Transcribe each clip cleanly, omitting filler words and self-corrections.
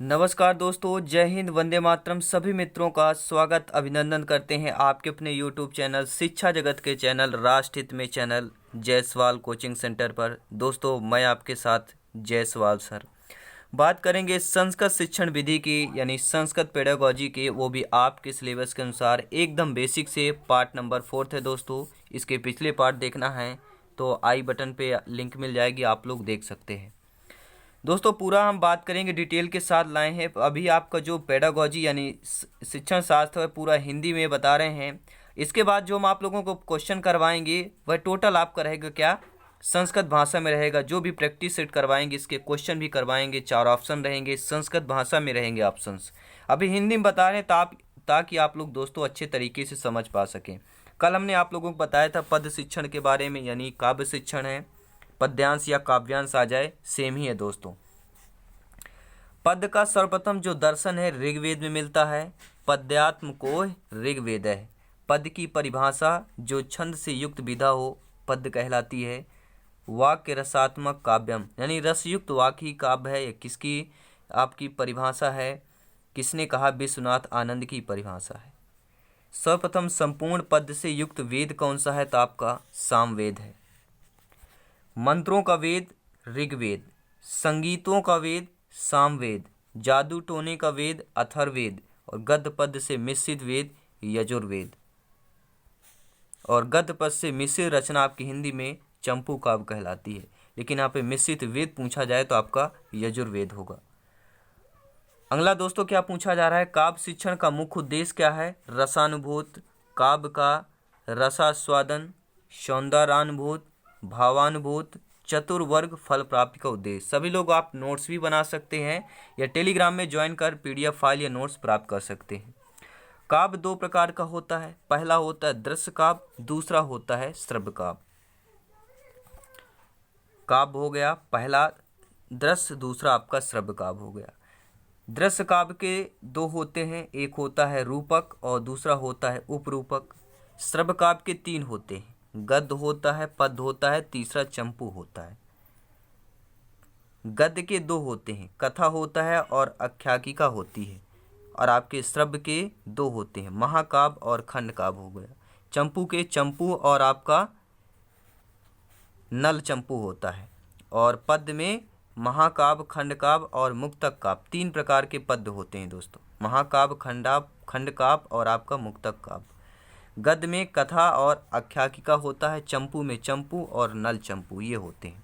नमस्कार दोस्तों, जय हिंद, वंदे मातरम। सभी मित्रों का स्वागत अभिनंदन करते हैं आपके अपने यूट्यूब चैनल, शिक्षा जगत के चैनल, राष्ट्रहित में चैनल जायसवाल कोचिंग सेंटर पर। दोस्तों, मैं आपके साथ जायसवाल सर। बात करेंगे संस्कृत शिक्षण विधि की, यानी संस्कृत पेडागोजी की, वो भी आपके सिलेबस के अनुसार एकदम बेसिक से। पार्ट नंबर 4 है दोस्तों। इसके पिछले पार्ट देखना है तो आई बटन पे लिंक मिल जाएगी, आप लोग देख सकते हैं। दोस्तों, पूरा हम बात करेंगे, डिटेल के साथ लाए हैं। अभी आपका जो पेडागोजी यानी शिक्षण शास्त्र है, पूरा हिंदी में बता रहे हैं। इसके बाद जो हम आप लोगों को क्वेश्चन करवाएंगे वह टोटल आपका रहेगा क्या, संस्कृत भाषा में रहेगा। जो भी प्रैक्टिस सेट करवाएंगे, इसके क्वेश्चन भी करवाएंगे, 4 ऑप्शन रहेंगे, संस्कृत भाषा में रहेंगे ऑप्शंस। अभी हिंदी में बता रहे हैं ताकि आप लोग दोस्तों अच्छे तरीके से समझ पा सकें। कल हमने आप लोगों को बताया था पद शिक्षण के बारे में, यानी काव्य शिक्षण है, पद्यांश या काव्यांश आ जाए, सेम ही है दोस्तों। पद का सर्वप्रथम जो दर्शन है ऋग्वेद में मिलता है। पद्यात्म को ऋग्वेद है। पद की परिभाषा जो छंद से युक्त विधा हो पद कहलाती है। वाक्य रसात्मक काव्यम, यानी रसयुक्त वाक्य ही काव्य है। किसकी आपकी परिभाषा है, किसने कहा, विश्वनाथ आनंद की परिभाषा है। सर्वप्रथम संपूर्ण पद से युक्त वेद कौन सा है, तो आपका सामवेद है। मंत्रों का वेद ऋग्वेद, संगीतों का वेद सामवेद, जादू टोने का वेद अथर्ववेद, और गद्य पद से मिश्रित वेद यजुर्वेद। और गद्य पद से मिश्रित रचना आपकी हिंदी में चंपू काव्य कहलाती है, लेकिन यहाँ पे मिश्रित वेद पूछा जाए तो आपका यजुर्वेद होगा। अगला दोस्तों क्या पूछा जा रहा है, काव्य शिक्षण का मुख्य उद्देश्य क्या है। रसानुभूत, काव्य का रसास्वादन, सौंदर्यानुभूत, भावानुभूत, चतुर्वर्ग फल प्राप्ति का उद्देश्य। सभी लोग आप नोट्स भी बना सकते हैं या टेलीग्राम में ज्वाइन कर पीडीएफ फाइल या नोट्स प्राप्त कर सकते हैं। काव्य 2 प्रकार का होता है। पहला होता है दृश्य काव्य, दूसरा होता है श्रव्य काव्य। काव्य हो गया पहला दृश्य, दूसरा आपका श्रव्य काव्य हो गया। दृश्य काव्य के 2 होते हैं, एक होता है रूपक और दूसरा होता है उपरूपक। श्रव्य काव्य के 3 होते हैं, गद्य होता है, पद्य होता है, तीसरा चंपू होता है। गद्य के 2 होते हैं, कथा होता है और आख्यायिका होती है। और आपके श्रव्य के 2 होते हैं, महाकाव्य और खंड काव्य हो गया। चंपू के चंपू और आपका नल चंपू होता है। और पद्य में महाकाव्य, खंड काव्य और मुक्तक काव्य, 3 प्रकार के पद्य होते हैं दोस्तों। महाकाव्य, खंड काव्य और आपका मुक्तक काव्य। गद्य में कथा और आख्यायिका होता है, चंपू में चंपू और नल चंपू ये होते हैं।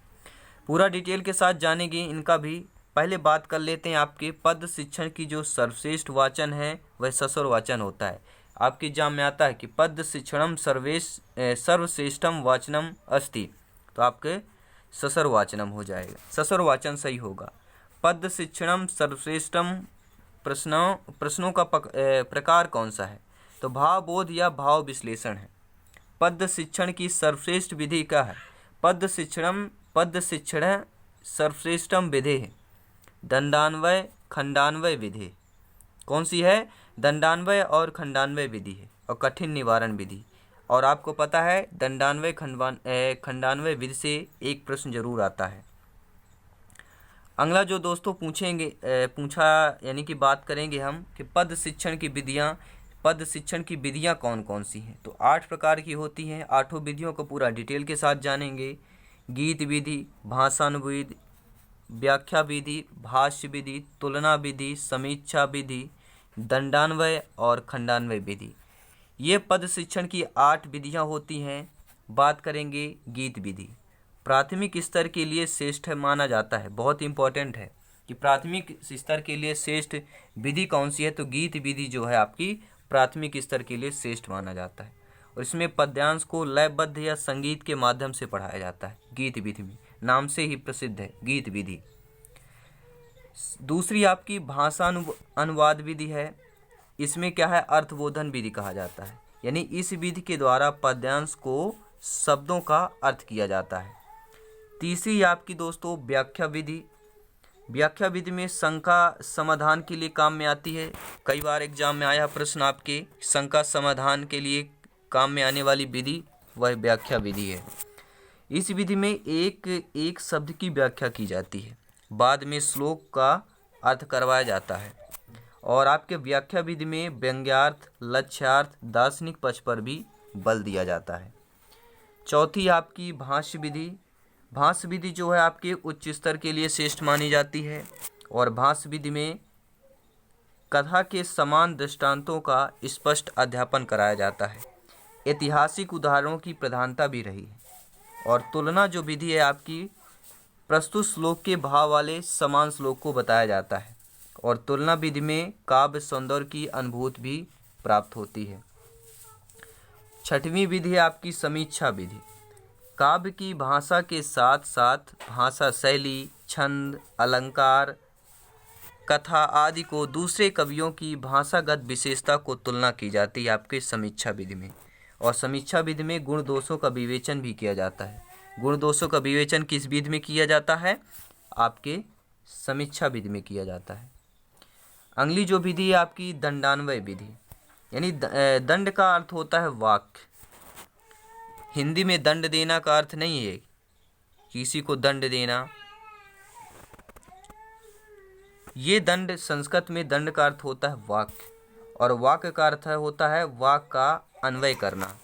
पूरा डिटेल के साथ जानेंगे इनका भी। पहले बात कर लेते हैं आपके पद शिक्षण की। जो सर्वश्रेष्ठ वाचन है वह ससुर वाचन होता है। आपके एग्जाम में आता है कि पद शिक्षणम सर्वश्रेष्ठम वाचनम अस्ति, तो आपके ससुर वाचनम हो जाएगा, ससुर वाचन सही होगा। पद शिक्षणम सर्वश्रेष्ठम, प्रश्नों का प्रकार कौन सा है, तो भावबोध या भाव विश्लेषण है। पद शिक्षण की सर्वश्रेष्ठ विधि क्या है, पद शिक्षण सर्वश्रेष्ठम विधि है दंडान्वय खंडान्वय विधि। कौन सी है, दंडान्वय और खंडान्वय विधि है, और कठिन निवारण विधि। और आपको पता है दंडान्वय खंडान्वय विधि से एक प्रश्न जरूर आता है। अगला जो दोस्तों यानी कि बात करेंगे हम कि पद शिक्षण की विधियां कौन कौन सी हैं, तो 8 प्रकार की होती हैं। 8 विधियों को पूरा डिटेल के साथ जानेंगे। गीत विधि, भाषानुविधि, व्याख्या विधि, भाष्य विधि, तुलना विधि, समीक्षा विधि, दंडान्वय और खंडान्वय विधि। ये पद शिक्षण की 8 विधियां होती हैं। बात करेंगे गीत विधि, प्राथमिक स्तर के लिए श्रेष्ठ माना जाता है। बहुत इंपॉर्टेंट है कि प्राथमिक स्तर के लिए श्रेष्ठ विधि कौन सी है, तो गीत विधि जो है आपकी प्राथमिक स्तर के लिए श्रेष्ठ माना जाता है। और इसमें पद्यांश को लयबद्ध या संगीत के माध्यम से पढ़ाया जाता है। गीत विधि में नाम से ही प्रसिद्ध है गीत विधि। दूसरी आपकी भाषा अनुवाद विधि है। इसमें क्या है, अर्थबोधन विधि कहा जाता है, यानी इस विधि के द्वारा पद्यांश को शब्दों का अर्थ किया जाता है। तीसरी आपकी दोस्तों व्याख्या विधि। व्याख्या विधि में शंका समाधान के लिए काम में आती है। कई बार एग्जाम में आया प्रश्न आपके, शंका समाधान के लिए काम में आने वाली विधि वह व्याख्या विधि है। इस विधि में एक एक शब्द की व्याख्या की जाती है, बाद में श्लोक का अर्थ करवाया जाता है। और आपके व्याख्या विधि में व्यंग्यार्थ, लक्ष्यार्थ, दार्शनिक पक्ष पर भी बल दिया जाता है। चौथी आपकी भाष्य विधि। भाष्य विधि जो है आपके उच्च स्तर के लिए श्रेष्ठ मानी जाती है। और भाष्य विधि में कथा के समान दृष्टांतों का स्पष्ट अध्यापन कराया जाता है। ऐतिहासिक उदाहरणों की प्रधानता भी रही है। और तुलना जो विधि है आपकी, प्रस्तुत श्लोक के भाव वाले समान श्लोक को बताया जाता है। और तुलना विधि में काव्य सौंदर्य की अनुभूति भी प्राप्त होती है। छठवीं विधि है आपकी समीक्षा विधि। काव्य की भाषा के साथ साथ भाषा शैली, छंद, अलंकार, कथा आदि को दूसरे कवियों की भाषागत विशेषता को तुलना की जाती है आपके समीक्षा विधि में। और समीक्षा विधि में गुण दोषों का विवेचन भी किया जाता है। गुण दोषों का विवेचन किस विधि में किया जाता है? आपके समीक्षा विधि में किया जाता है। अगली जो विधि है आपकी दंडान्वय विधि, यानी दंड का अर्थ होता है वाक्य। हिंदी में दंड देना का अर्थ नहीं है किसी को दंड देना। ये दंड, संस्कृत में दंड का अर्थ होता है वाक्य। और वाक्य का अर्थ होता है वाक्य का अन्वय करना,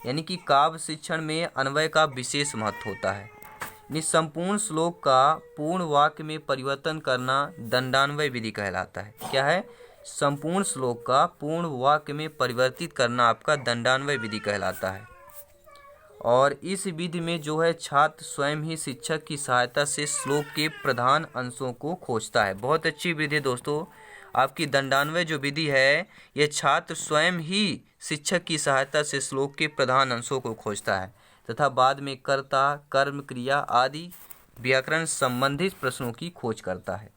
यानी कि काव्य शिक्षण में अन्वय का विशेष महत्व होता है। यानी संपूर्ण श्लोक का पूर्ण वाक्य में परिवर्तन करना दंडान्वय विधि कहलाता है। क्या है? संपूर्ण श्लोक का पूर्ण वाक्य में परिवर्तित करना आपका दंडान्वय विधि कहलाता है। और इस विधि में जो है छात्र स्वयं ही शिक्षक की सहायता से श्लोक के प्रधान अंशों को खोजता है। बहुत अच्छी विधि दोस्तों। आपकी दंडान्वय जो विधि है, ये छात्र स्वयं ही शिक्षक की सहायता से श्लोक के प्रधान अंशों को खोजता है तथा बाद में कर्ता, कर्म, क्रिया आदि व्याकरण संबंधित प्रश्नों की खोज करता है।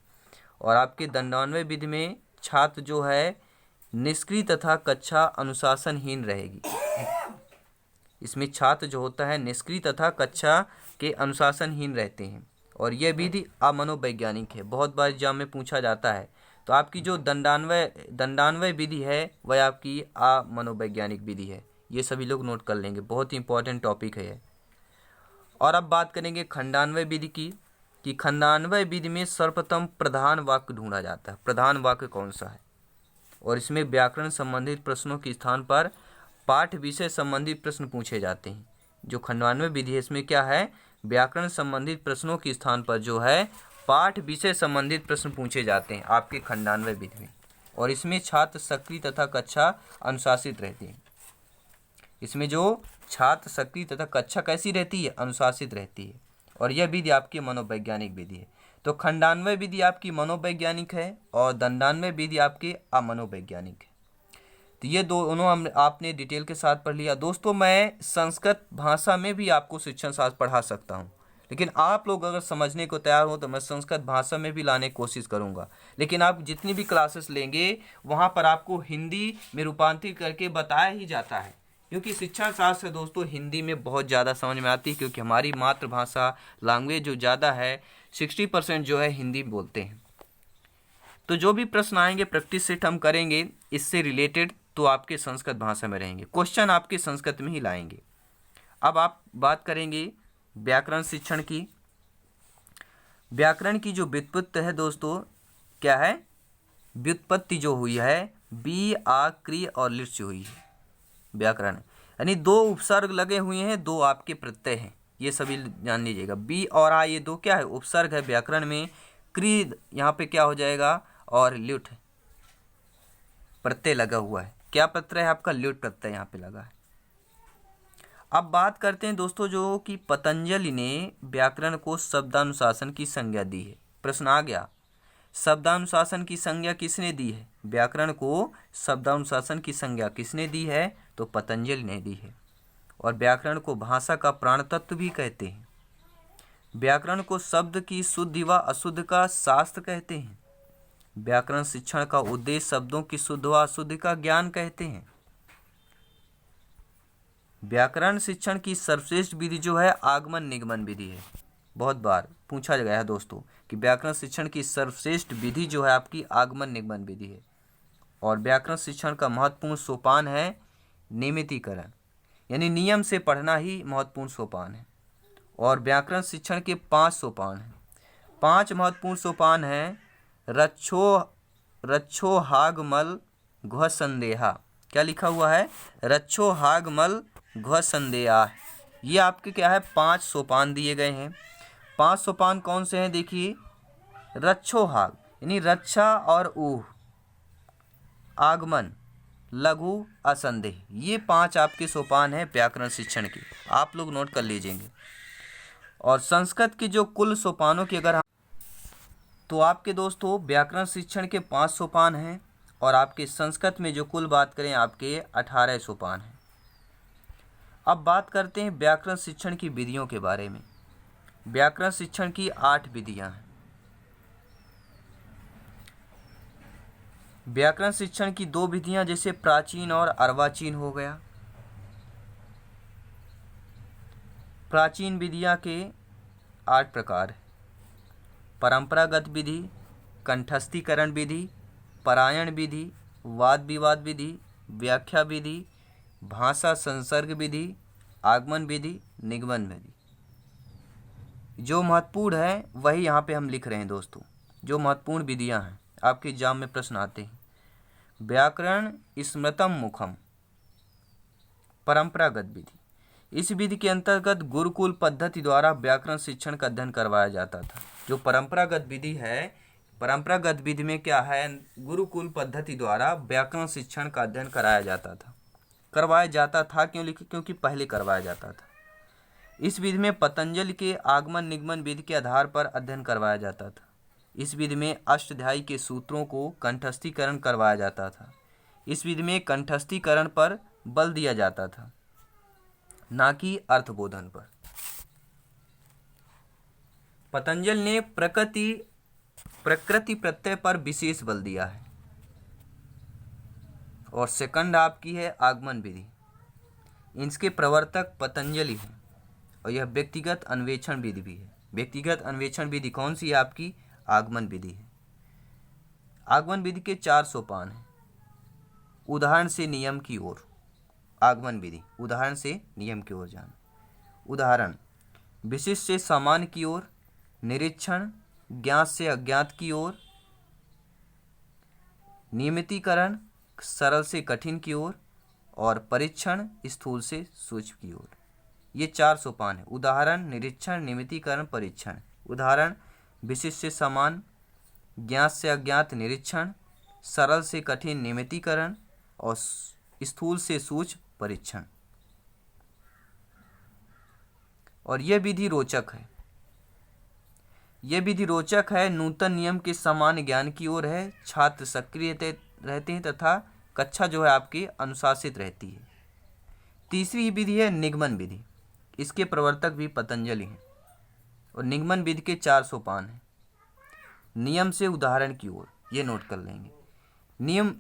और आपके दंडान्वय विधि में छात्र जो है निष्क्रिय तथा कक्षा अनुशासनहीन रहेगी। इसमें छात्र जो होता है निष्क्रिय तथा कक्षा के अनुशासनहीन रहते हैं। और यह विधि अमनोवैज्ञानिक है, बहुत बार एग्जाम में पूछा जाता है। तो आपकी जो दंडान्वय विधि है वह आपकी अमनोवैज्ञानिक विधि है। ये सभी लोग नोट कर लेंगे, बहुत ही इंपॉर्टेंट टॉपिक है ये। और अब बात करेंगे खंडान्वय विधि की, कि खंडान्वय विधि में सर्वप्रथम प्रधान वाक्य ढूंढा जाता है। प्रधान वाक्य कौन सा है? और इसमें व्याकरण संबंधित प्रश्नों के स्थान पर पाठ विषय संबंधित प्रश्न पूछे जाते हैं। जो खंडान्वय विधि है इसमें क्या है? व्याकरण संबंधित प्रश्नों के स्थान पर जो है पाठ विषय संबंधित प्रश्न पूछे जाते हैं आपके खंडान्वय विधि में। और इसमें छात्र सक्रिय तथा कक्षा अनुशासित रहते हैं। इसमें जो छात्र सक्रिय तथा कक्षा कैसी रहती है? अनुशासित रहती है। और यह विधि आपकी मनोवैज्ञानिक विधि है। तो खंडान्वय विधि आपकी मनोवैज्ञानिक है और दंडान्वय विधि आपकी अमनोवैज्ञानिक है। तो ये दोनों हम आपने डिटेल के साथ पढ़ लिया। दोस्तों मैं संस्कृत भाषा में भी आपको शिक्षण शास्त्र पढ़ा सकता हूँ, लेकिन आप लोग अगर समझने को तैयार हो तो मैं संस्कृत भाषा में भी लाने की कोशिश करूँगा। लेकिन आप जितनी भी क्लासेस लेंगे वहाँ पर आपको हिंदी में रूपांतरित करके बताया ही जाता है, क्योंकि शिक्षण शास्त्र दोस्तों हिंदी में बहुत ज़्यादा समझ में आती है, क्योंकि हमारी मातृभाषा लैंग्वेज जो ज़्यादा है 60% जो है हिंदी बोलते हैं। तो जो भी प्रश्न आएंगे प्रैक्टिस सेट हम करेंगे इससे रिलेटेड, तो आपके संस्कृत भाषा में रहेंगे, क्वेश्चन आपके संस्कृत में ही लाएंगे। अब आप बात करेंगे व्याकरण शिक्षण की। व्याकरण की जो व्युत्पत्ति है दोस्तों, क्या है? व्युत्पत्ति जो हुई है बी, आ, क्री और लिट से हुई है व्याकरण, यानी दो उपसर्ग लगे हुए हैं, दो आपके प्रत्यय हैं, ये सभी जान लीजिएगा। बी और आ ये दो क्या है? उपसर्ग है व्याकरण में। क्री यहाँ पे क्या हो जाएगा? और ल्युट प्रत्यय लगा हुआ है। क्या प्रत्यय है आपका? ल्युट प्रत्यय यहाँ पे लगा है। अब बात करते हैं दोस्तों जो कि पतंजलि ने व्याकरण को शब्दानुशासन की संज्ञा दी है। प्रश्न आ गया, शब्दानुशासन की संज्ञा किसने दी है? व्याकरण को शब्दानुशासन की संज्ञा किसने दी है? तो पतंजलि ने दी है। और व्याकरण को भाषा का प्राण तत्व भी कहते हैं। व्याकरण को शब्द की शुद्ध व अशुद्ध का शास्त्र कहते हैं। व्याकरण शिक्षण का उद्देश्य शब्दों की शुद्ध व अशुद्ध का ज्ञान कहते हैं। व्याकरण शिक्षण की सर्वश्रेष्ठ विधि जो है आगमन निगमन विधि है। बहुत बार पूछा गया है दोस्तों कि व्याकरण शिक्षण की सर्वश्रेष्ठ विधि जो है आपकी आगमन निगमन विधि है। और व्याकरण शिक्षण का महत्वपूर्ण सोपान है नियमितीकरण, यानी नियम से पढ़ना ही महत्वपूर्ण सोपान है। और व्याकरण शिक्षण के 5 सोपान हैं। 5 महत्वपूर्ण सोपान हैं। रच्छो रच्छो हागमल घ्व संदेहा। क्या लिखा हुआ है? रच्छो हागमल घ्व संदेहा। ये आपके क्या है? 5 सोपान दिए गए हैं। 5 सोपान कौन से हैं? देखिए, रच्छो हाग यानी रक्षा और ऊह, आगमन, लघु, असंदेह, ये 5 आपके सोपान हैं व्याकरण शिक्षण के। आप लोग नोट कर लीजिएंगे। और संस्कृत के जो कुल सोपानों की अगर तो आपके दोस्तों व्याकरण शिक्षण के 5 सोपान हैं और आपके संस्कृत में जो कुल बात करें आपके 18 सोपान हैं। अब बात करते हैं व्याकरण शिक्षण की विधियों के बारे में। व्याकरण शिक्षण की 8 विधियां हैं। व्याकरण शिक्षण की 2 विधियां जैसे प्राचीन और अर्वाचीन हो गया। प्राचीन विधियां के 8 प्रकार हैं। परंपरागत विधि, कंठस्थीकरण विधि, परायण विधि, वाद विवाद विधि, व्याख्या विधि, भाषा संसर्ग विधि, आगमन विधि, निगमन विधि। जो महत्वपूर्ण है वही यहाँ पे हम लिख रहे हैं दोस्तों। जो महत्वपूर्ण विधियाँ हैं आपके एग्जाम में प्रश्न आते हैं। व्याकरण स्मृतम मुखम, परंपरागत विधि। इस विधि के अंतर्गत गुरुकुल पद्धति द्वारा व्याकरण शिक्षण का अध्ययन करवाया जाता था। जो परंपरागत विधि है, परंपरागत विधि में क्या है? गुरुकुल पद्धति द्वारा व्याकरण शिक्षण का अध्ययन करवाया जाता था। क्योंकि पहले करवाया जाता था। इस विधि में पतंजलि के आगमन निगमन विधि के आधार पर अध्ययन करवाया जाता था। इस विधि में अष्टाध्यायी के सूत्रों को कंठस्थीकरण करवाया जाता था। इस विधि में कंठस्थीकरण पर बल दिया जाता था, ना कि अर्थबोधन पर। पतंजलि ने प्रकृति प्रत्यय पर विशेष बल दिया है। और सेकंड आपकी है आगमन विधि। इसके प्रवर्तक पतंजलि हैं और यह व्यक्तिगत अन्वेषण विधि भी है। व्यक्तिगत अन्वेषण विधि कौन सी है? आपकी आगमन विधि है। आगमन विधि के 4 सोपान हैं। उदाहरण से नियम की ओर। आगमन विधि उदाहरण से नियम की ओर जाना। उदाहरण: विशिष्ट से सामान्य की ओर, निरीक्षण ज्ञात से अज्ञात की ओर, नियमितीकरण सरल से कठिन की ओर, और परीक्षण स्थूल से सूक्ष्म की ओर। ये 4 सोपान है। उदाहरण, निरीक्षण, नियमितीकरण, परीक्षण। उदाहरण: विशिष्ट से सामान्य, ज्ञात से अज्ञात निरीक्षण, सरल से कठिन नियमितीकरण और स्थूल से सूक्ष्म परीक्षण। और यह विधि रोचक है। यह विधि रोचक है, नूतन नियम के सामान्य ज्ञान की ओर है, छात्र सक्रिय रहते हैं तथा कक्षा जो है आपकी अनुशासित रहती है। तीसरी विधि है निगमन विधि। इसके प्रवर्तक भी पतंजलि हैं। और निगमन विधि के 4 सोपान हैं। नियम से उदाहरण की ओर, ये नोट कर लेंगे।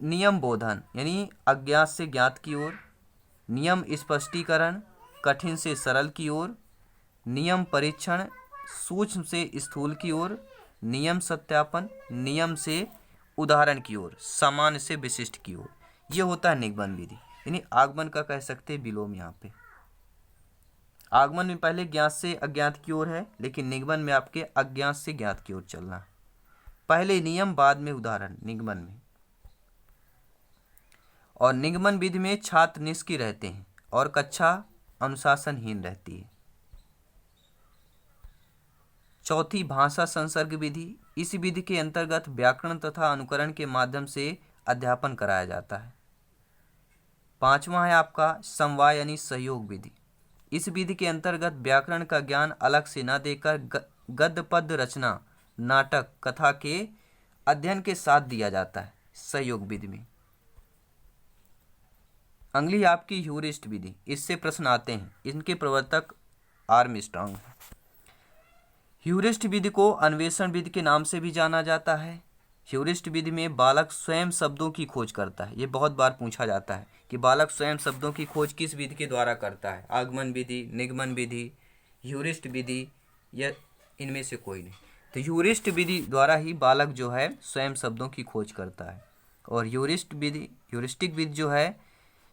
नियम बोधन यानी अज्ञात से ज्ञात की ओर, नियम स्पष्टीकरण कठिन से सरल की ओर, नियम परीक्षण सूक्ष्म से स्थूल की ओर, नियम सत्यापन नियम से उदाहरण की ओर, सामान्य से विशिष्ट की ओर। ये होता है निगमन विधि। यानी आगमन का कह सकते हैं विलोम। यहाँ पे आगमन में पहले ज्ञात से अज्ञात की ओर है, लेकिन निगमन में आपके अज्ञात से ज्ञात की ओर चलना है। पहले नियम बाद में उदाहरण निगमन में। और निगमन विधि में छात्र निष्क्रिय रहते हैं और कक्षा अनुशासनहीन रहती है। चौथी भाषा संसर्ग विधि। इस विधि के अंतर्गत व्याकरण तथा अनुकरण के माध्यम से अध्यापन कराया जाता है। 5वां है आपका समवाय यानी सहयोग विधि। इस विधि के अंतर्गत व्याकरण का ज्ञान अलग से न देकर गद्य पद्य रचना, नाटक, कथा के अध्ययन के साथ दिया जाता है सहयोग विधि में। अगली आपकी ह्यूरिस्ट विधि। इससे प्रश्न आते हैं। इनके प्रवर्तक आर्मस्ट्रांग है। ह्यूरिस्ट विधि को अन्वेषण विधि के नाम से भी जाना जाता है। ह्यूरिस्ट विधि में बालक स्वयं शब्दों की खोज करता है। ये बहुत बार पूछा जाता है कि बालक स्वयं शब्दों की खोज किस विधि के द्वारा करता है? आगमन विधि, निगमन विधि, ह्यूरिस्ट विधि या इनमें से कोई नहीं। तो ह्यूरिस्ट विधि द्वारा ही बालक जो है स्वयं शब्दों की खोज करता है। और ह्यूरिस्टिक विधि जो है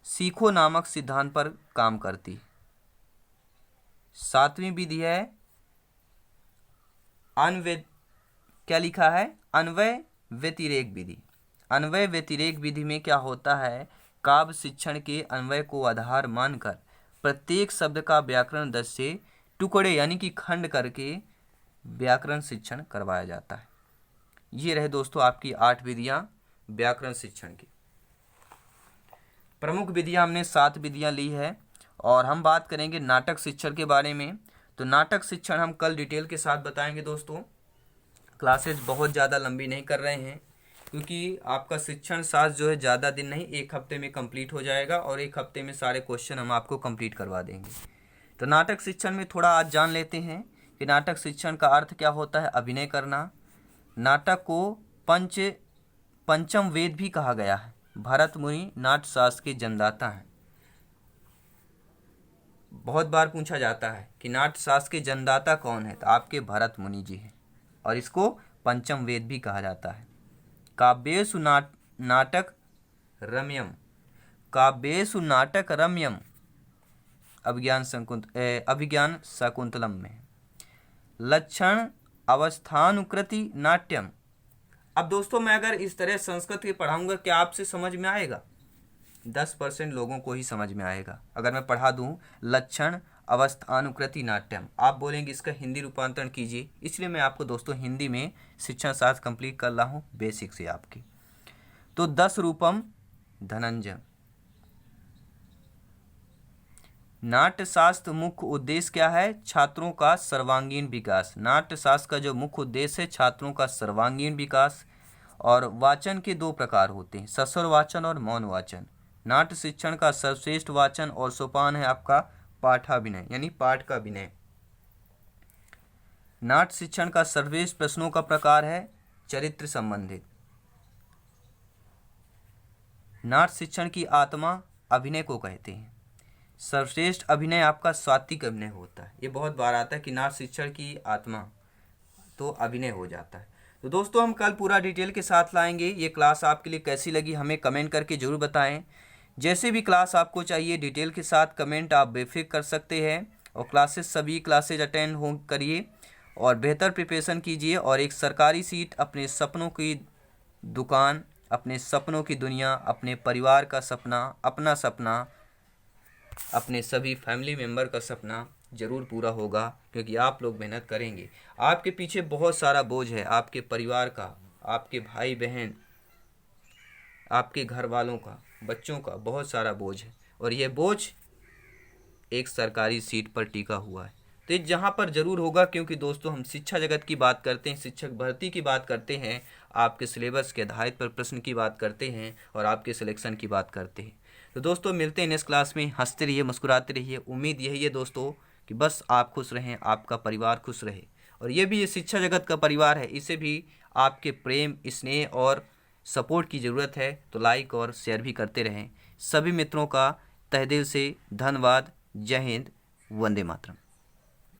सीखो नामक सिद्धांत पर काम करती है। 7वीं विधि है क्या लिखा है? अन्वय व्यतिरेक विधि। अन्वय व्यतिरेक विधि में क्या होता है, काव्य शिक्षण के अन्वय को आधार मानकर प्रत्येक शब्द का व्याकरण दस से टुकड़े यानी कि खंड करके व्याकरण शिक्षण करवाया जाता है। ये रहे दोस्तों आपकी 8 विधियां व्याकरण शिक्षण की। प्रमुख विधियां हमने 7 विधियां ली है और हम बात करेंगे नाटक शिक्षण के बारे में। तो नाटक शिक्षण हम कल डिटेल के साथ बताएंगे दोस्तों। क्लासेज बहुत ज़्यादा लंबी नहीं कर रहे हैं क्योंकि आपका शिक्षण शास्त्र जो है ज़्यादा दिन नहीं, 1 हफ्ते में कंप्लीट हो जाएगा और 1 हफ्ते में सारे क्वेश्चन हम आपको कंप्लीट करवा देंगे। तो नाटक शिक्षण में थोड़ा आज जान लेते हैं कि नाटक शिक्षण का अर्थ क्या होता है। अभिनय करना। नाटक को पंचम वेद भी कहा गया है। भरत मुनि नाट्य शास्त्र के जन्मदाता हैं। बहुत बार पूछा जाता है कि नाट्य शास्त्र के जन्मदाता कौन है, तो आपके भरत मुनि जी हैं और इसको पंचम वेद भी कहा जाता है। काव्येषु नाटक रम्यम, काव्येषु नाटक रम्यम अभिज्ञान शाकुंतलम में। लक्षण अवस्थानुकृति नाट्यम। अब दोस्तों मैं अगर इस तरह संस्कृत के पढ़ाऊंगा क्या आपसे समझ में आएगा? 10% लोगों को ही समझ में आएगा। अगर मैं पढ़ा दूं लक्षण अवस्थानुकृति नाट्यम, आप बोलेंगे इसका हिंदी रूपांतरण कीजिए। इसलिए मैं आपको दोस्तों हिंदी में शिक्षण शास्त्र कंप्लीट कर रहा हूं बेसिक से आपकी। तो 10 रूपम धनंजय। नाट्य शास्त्र मुख्य उद्देश्य क्या है? छात्रों का सर्वांगीण विकास। नाट्य शास्त्र का जो मुख्य उद्देश्य है छात्रों का सर्वांगीण विकास। और वाचन के 2 प्रकार होते हैं, सस्वर वाचन और मौन वाचन। नाट्य शिक्षण का सर्वश्रेष्ठ वाचन और सोपान है आपका पाठाभिनय यानी पाठ का विनय। नाट्य शिक्षण का सर्वश्रेष्ठ प्रश्नों का प्रकार है चरित्र संबंधित। नाट्य शिक्षण की आत्मा अभिनय को कहते हैं। सर्वश्रेष्ठ अभिनय आपका सात्विक अभिनय होता है। ये बहुत बार आता है कि नाट्य शिक्षण की आत्मा, तो अभिनय हो जाता है। तो दोस्तों हम कल पूरा डिटेल के साथ लाएंगे। ये क्लास आपके लिए कैसी लगी हमें कमेंट करके जरूर बताएं। जैसे भी क्लास आपको चाहिए डिटेल के साथ कमेंट आप बेफिक्र कर सकते हैं। और सभी क्लासेज अटेंड हो करिए और बेहतर प्रिपरेशन कीजिए और एक सरकारी सीट, अपने सपनों की दुकान, अपने सपनों की दुनिया, अपने परिवार का सपना, अपना सपना, अपने सभी फैमिली मेम्बर का सपना ज़रूर पूरा होगा क्योंकि आप लोग मेहनत करेंगे। आपके पीछे बहुत सारा बोझ है, आपके परिवार का, आपके भाई बहन, आपके घर वालों का, बच्चों का बहुत सारा बोझ है और यह बोझ एक सरकारी सीट पर टिका हुआ है। तो ये जहाँ पर ज़रूर होगा क्योंकि दोस्तों हम शिक्षा जगत की बात करते हैं, शिक्षक भर्ती की बात करते हैं, आपके सिलेबस के आधारित पर प्रश्न की बात करते हैं और आपके सिलेक्शन की बात करते हैं। तो दोस्तों मिलते हैं नेक्स्ट क्लास में। हंसते रहिए, मुस्कुराते रहिए। उम्मीद यही है दोस्तों कि बस आप खुश रहें, आपका परिवार खुश रहे और ये भी ये शिक्षा जगत का परिवार है, इसे भी आपके प्रेम, स्नेह और सपोर्ट की ज़रूरत है। तो लाइक और शेयर भी करते रहें। सभी मित्रों का तहे दिल से धन्यवाद। जय हिंद, वंदे मातरम।